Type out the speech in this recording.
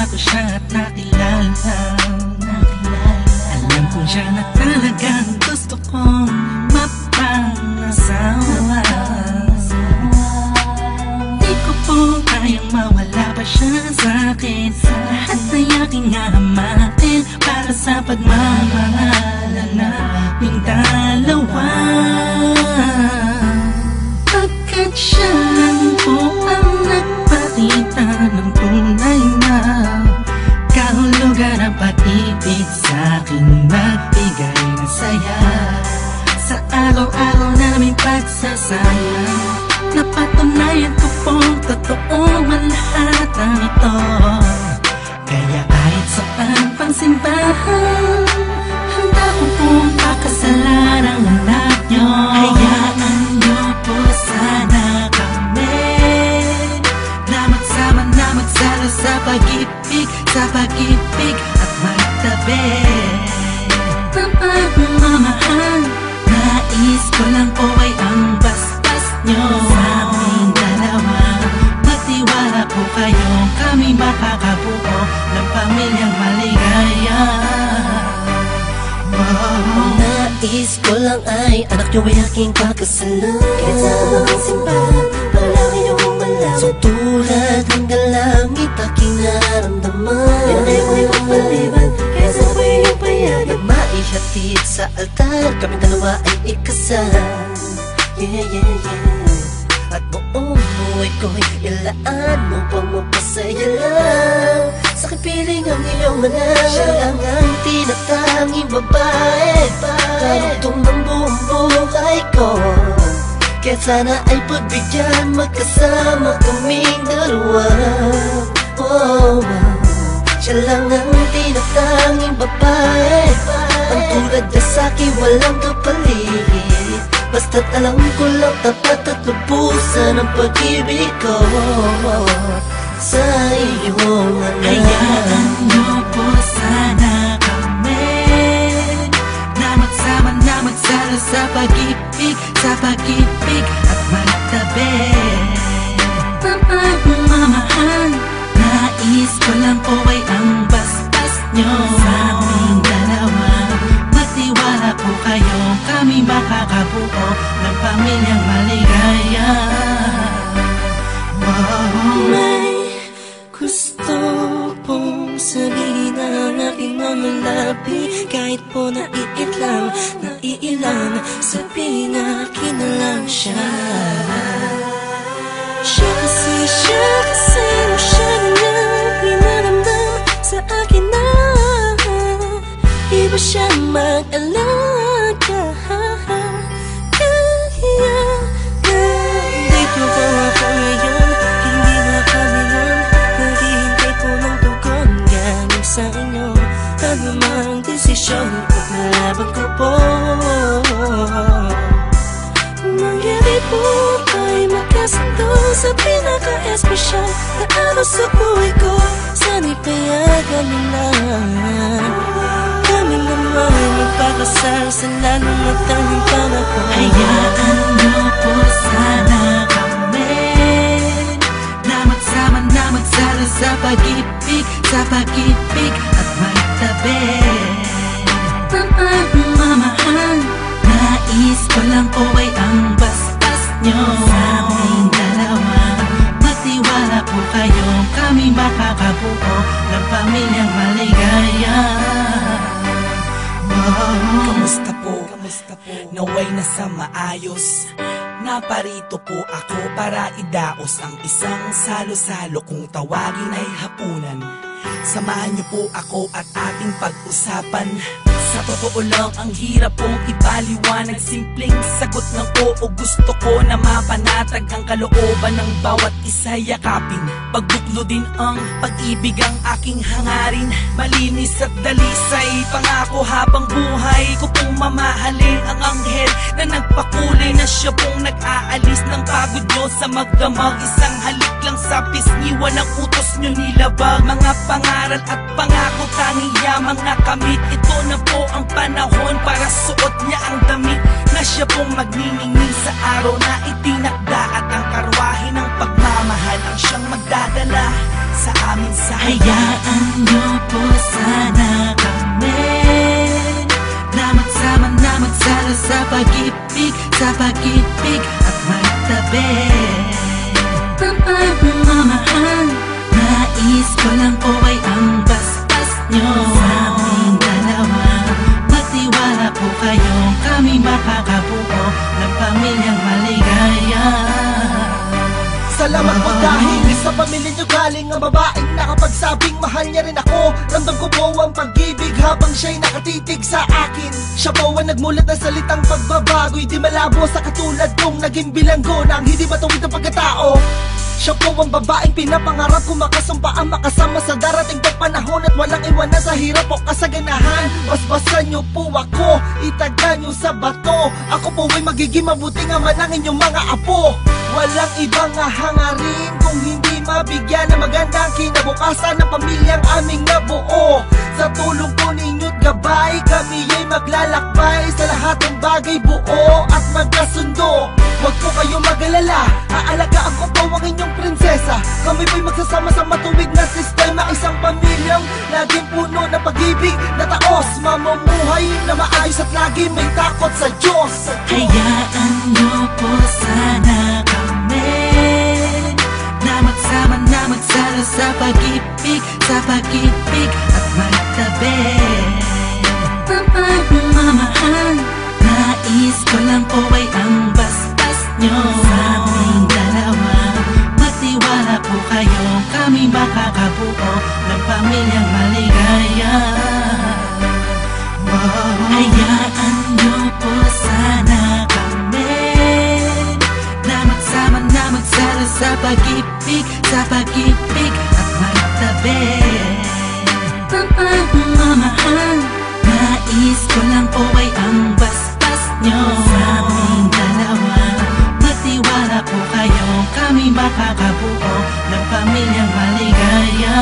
ko siya at nakilala. Alam kong siya na talagang gusto kong mapangasawa. Di ko po kayang mawala pa siya sa'kin. Lahat ay aking hahamakin para sa pagmamahalan naming dalawa. Pagkat siya lang po ang nagpakita ng tunay na kahulugan ng pag-ibig sa'king nagbigay ng saya. Sa araw-araw naming pagsasama, napatunayan ko pong totoo ang lahat ng ito. Kaya kahit saan pang simbahan, handa ko pong pakasalan ang anak nyo. Hayaan nyo po sana kami na magsama na magsalo sa pag-ibig, sa pag-ibig at magtabi ng pagmamahal. Nais ko lang po ay ang basbas nyo sa aming dalawa. Magtiwala po kayo, kami makakabuo ng pamilyang maligaya. Nais ko lang ay anak nyo ay aking pakasalan. Kahit saan ang simbahan, palagi nyo malaman. So tulad hanggang langit aking nararamdaman. Yan ay mga ipagpaliban, kahit saan pa yung payagan. Maihatid sa altar, kami dalawa ay ikasal. Yeah, yeah, yeah. At buong buhay ko'y ilaan mo pa mapasaya lang. Sa kipiling ang iyong anak, siya lang ang tinatanging babae. Karugtong ng buong buhay ko, kaya sana ay pagbigyan magkasama kaming dalawa. Oh, siya lang ang tinatanging babae. Ang tulad niya sa'kin walang kapalit. Basta't alam ko lang tapat at lubusan ang pag-ibig ko sa iyong anak. Hayaan nyo po sana kami na magsama na magsalo sa pag-ibig, sa pag-ibig at magtabi ng pagmamahal. Nais ko lang po ay ang basbas nyo sa aming dalawa. Magtiwala po kayo, kami makakabuo ng pamilyang maligaya. May gusto pong sabihin ang aking mga labi. Kahit po naiilang, sabihin akin na lang siya. Siya kasi na pinaramdam sa akin na iba siya mag-alaga. Dito po ako ngayon, hindi na kami nun. Naghihintay po ng tugon galing sa inyo. Ano mang desisyon, paglalaban ko po. Mangyari po ay magkasundo sa pinaka-espesyal na araw sa buhay ko. Sana'y payagan mo na kami naman ay magpakasal sa lalong matanging panahon. Hayaan nyo po sana kami na magsama na magsalo sa pag-ibig, sa pag-ibig at magtabi ng pagmamahal. Nais ko lang po ay ang basbas nyo sa aming dalawa. Magtiwala po kayo, kami makakabuo ng pamilyang maligaya. Kamusta po? Naway nasa maayos. Naparito po ako para idaos ang isang salo-salo kung tawagin ay hapunan. Samahan niyo po ako at ating pag-usapan. Sa totoo lang ang hirap pong ipaliwanag. Simpleng sagot ng oo, gusto ko na mapanatag ang kalooban ng bawat isa yakapin. Pagbuklo din ang pag-ibig ang aking hangarin. Malinis at dalisay, pangako habang buhay ko pong mamahalin ang anghel na nagpakulay na siya pong nag-aalis ng pagod nyo sa magdamag. Isang halik lang sa pisngiwan ng utos nyo nilabag. Mga pangaral at pangako tanging yamang nakamit. Ito na po ang panahon para suot niya ang damit na siya pong magniningning sa araw na itinakda. At ang karwahe ng pagmamahal ang siyang magdadala sa amin sa Hayaan niyo po sana kami na magsama na magsalo sa pag-ibig at magtabi. Pagmamahal, nais ko lang po ay ang basbas nyo sa aming dalawa. Magtiwala po kayo, kami makakabuo ng pamilyang maligaya. Salamat po dahil sa pamilya nyo galing ang babaeng nakapagsabing mahal niya rin ako. Ramdam ko po ang pag-ibig habang siya'y nakatitig sa akin. Siya po ang nagmulat ng salitang pagbabago'y di malabo sa katulad kong naging bilanggo na ang hindi matuwid ang pagkatao. Siya po ang babaeng pinapangarap ko, makasumpa ang makasama sa darating pang panahon at walang iwanan sa hirap o kasaganahan. Basbasan niyo po ako, itaga niyo sa bato. Ako po ay magiging mabuting ama ng inyong mga apo. Walang ibang hangarin kung hindi mabigyan ng magandang kinabukasan ng pamilyang aming nabuo. Sa tulong po ninyo't gabay, kami ay maglalakbay sa lahat ng bagay, buo at magkasundo. Huwag po kayo mag-alala, aalagaan ko po ang inyong prinsesa. Kami po'y magsasama sa matuwid na sistema, isang pamilyang laging puno ng pag-ibig na taos, mamumuhay na maayos at lagi may takot sa Diyos. Hayaan niyo po sana kami na magsama na magsalo sa pag-ibig at magtabi. Pagmamahal, nais ko lang po ay ang basbas nyo sa aming dalawa. Magtiwala po kayo, kami makakabuo ng pamilyang maligaya. Hayaan niyo po sana kami na magsama na magsalo sa pag-ibig at magtabi. Pagmamahal, nais ko lang po ay ang basbas nyo sa aming dalawa. Magtiwala po kayo, kami makakabuo ng pamilyang maligaya.